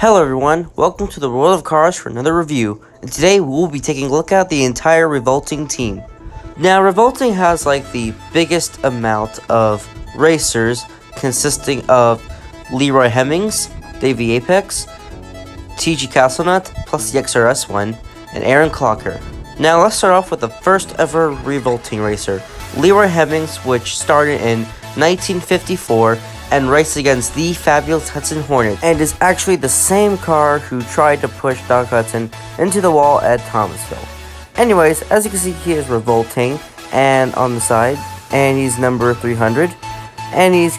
Hello everyone, welcome to the world of cars for another review, and today we will be taking a look at the entire Revolting team. Now Revolting has like the biggest amount of racers, consisting of Leroy Hemmings, Davey Apex, TG Castlenut, plus the XRS one, and Aaron Clocker. Now let's start off with the first ever Revolting racer, Leroy Hemmings, which started in 1954 and raced against the fabulous Hudson Hornet, and is actually the same car who tried to push Doc Hudson into the wall at Thomasville. Anyways, as you can see, he is Revolting, and on the side, and he's number 300, and it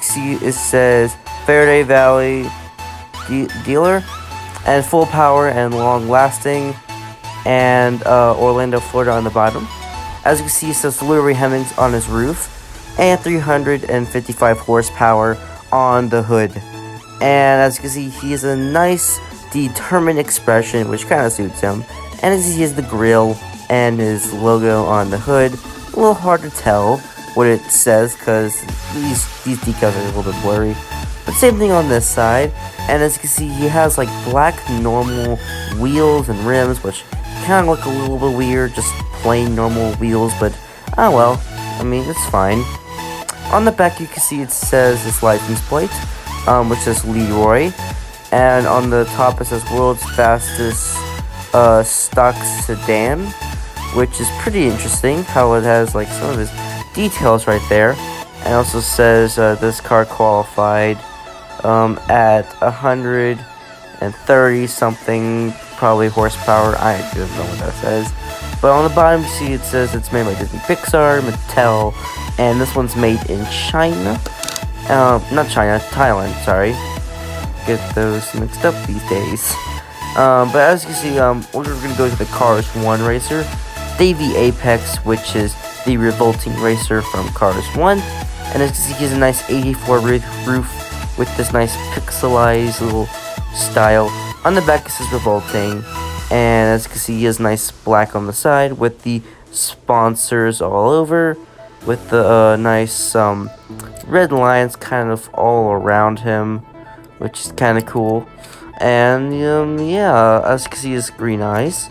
says Faraday Valley dealer, and full power and long lasting, and Orlando, Florida on the bottom. As you can see, it says Leroy Hemmings on his roof, and 355 horsepower on the hood. And as you can see, he has a nice determined expression, which kind of suits him. And as he has the grill and his logo on the hood, a little hard to tell what it says because these decals are a little bit blurry. But same thing on this side. And as you can see, he has like black normal wheels and rims, which kind of look a little bit weird, just plain normal wheels, but oh well, I mean, it's fine. On the back, you can see it says this license plate, which says Leroy, and on the top it says world's fastest stock sedan, which is pretty interesting how it has like some of his details right there. And also says this car qualified at 130 something, probably horsepower. I don't know what that says. But on the bottom, you see it says it's made by Disney Pixar, Mattel, and this one's made in China. Not China, Thailand, sorry. Get those mixed up these days. But as you can see, we're going to go to the Cars 1 racer, Davey Apex, which is the Revolting racer from Cars 1. And as you can see, he has a nice 84 roof with this nice pixelized little style. On the back, it says Revolting. And as you can see, he has nice black on the side with the sponsors all over, with the nice red lines kind of all around him, which is kind of cool. And yeah, as you can see, his green eyes.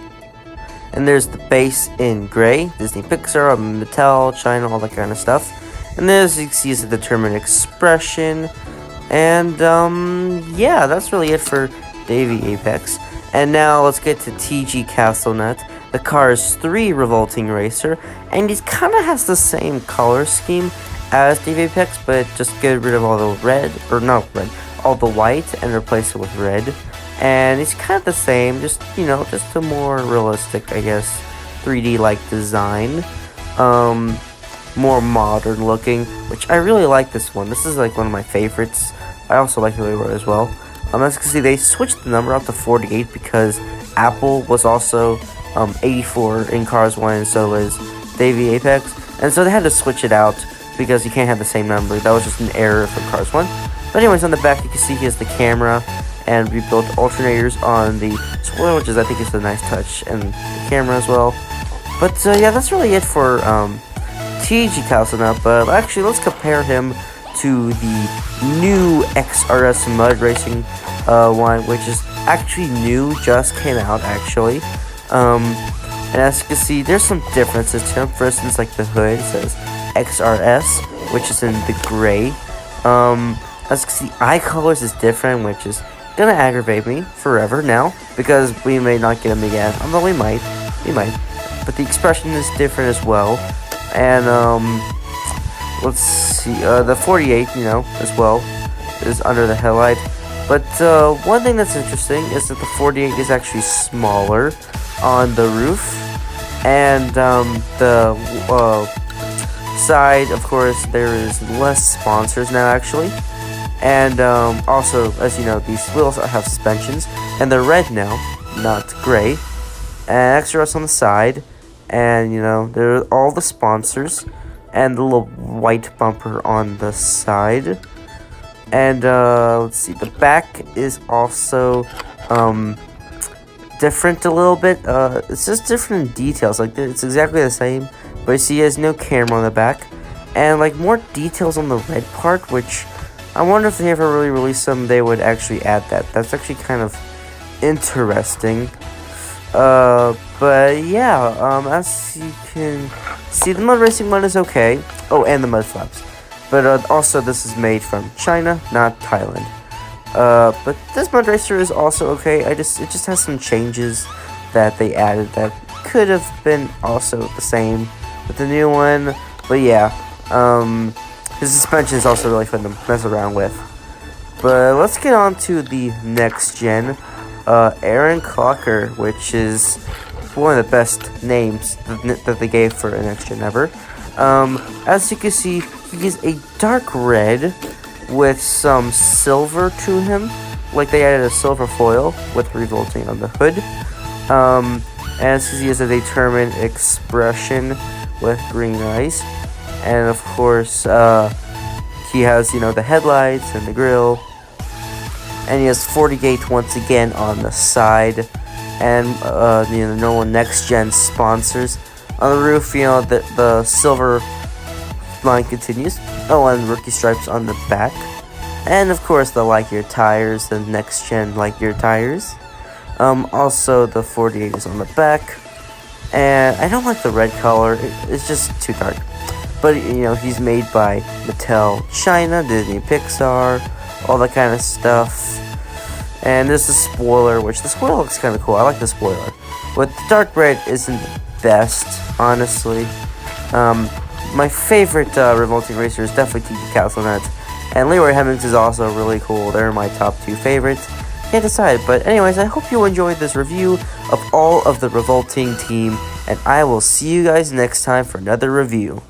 And there's the base in gray, Disney Pixar, Mattel, China, all that kind of stuff. And then as you can see, is the determined expression. And yeah, that's really it for Davey Apex. And now let's get to TG Castlenut, the Cars 3 Revolting racer, and he kind of has the same color scheme as Davey Apex, but just get rid of all the red, or not red, all the white, and replace it with red. And it's kind of the same, just, you know, just a more realistic, I guess, 3D-like design. More modern looking, which I really like this one. This is like one of my favorites. I also like the Leroy as well. As you can see, they switched the number out to 48 because Apple was also 84 in Cars 1, and so was Davey Apex. And so they had to switch it out because you can't have the same number. That was just an error for Cars 1. But anyways, on the back, you can see he has the camera and rebuilt alternators on the spoiler, which is, I think, is a nice touch, and the camera as well. But yeah, that's really it for TG Castlenut. But actually, let's compare him to the new XRS Mud Racing one, which is actually new, just came out actually. And as you can see, there's some differences to him. For instance, like the hood says XRS, which is in the gray. As you can see, eye colors is different, which is gonna aggravate me forever now because we may not get him again. Although we might. But the expression is different as well. And let's see, the 48, you know, as well, is under the headlight. But one thing that's interesting is that the 48 is actually smaller on the roof. And the side, of course, there is less sponsors now, actually. And also, as you know, these wheels have suspensions. And they're red now, not gray. And extra rust on the side. And, you know, there are all the sponsors. And the little white bumper on the side. And let's see, the back is also different a little bit. It's just different in details. Like, it's exactly the same, but you see, he has no camera on the back, and like more details on the red part, which I wonder if they ever really release them, they would actually add that. That's actually kind of interesting. But yeah, as you can see, the mud racing one is okay. Oh, and the mud flaps. But also, this is made from China, not Thailand. But this mud racer is also okay. It just has some changes that they added that could have been also the same with the new one. But yeah, his suspension is also really fun to mess around with. But let's get on to the next gen. Aaron Clocker, which is one of the best names that they gave for a next gen ever. As you can see, he is a dark red with some silver to him, like they added a silver foil with revolting on the hood. As you can see, he has a determined expression with green eyes, and of course, he has the headlights and the grille. And he has 40 gauge once again on the side, and the normal next gen sponsors on the roof. The silver line continues. Oh, and rookie stripes on the back, and of course the Lightyear tires, the next gen Lightyear tires. Also the 48 is on the back, and I don't like the red color. It's just too dark. But he's made by Mattel, China, Disney, Pixar, all that kind of stuff. And there's the spoiler, which the spoiler looks kind of cool. I like the spoiler. But the dark red isn't the best, honestly. My favorite revolting racer is definitely Tiki Castlenet. And Leroy Hemmings is also really cool. They're my top 2 favorites. Can't decide. But anyways, I hope you enjoyed this review of all of the revolting team. And I will see you guys next time for another review.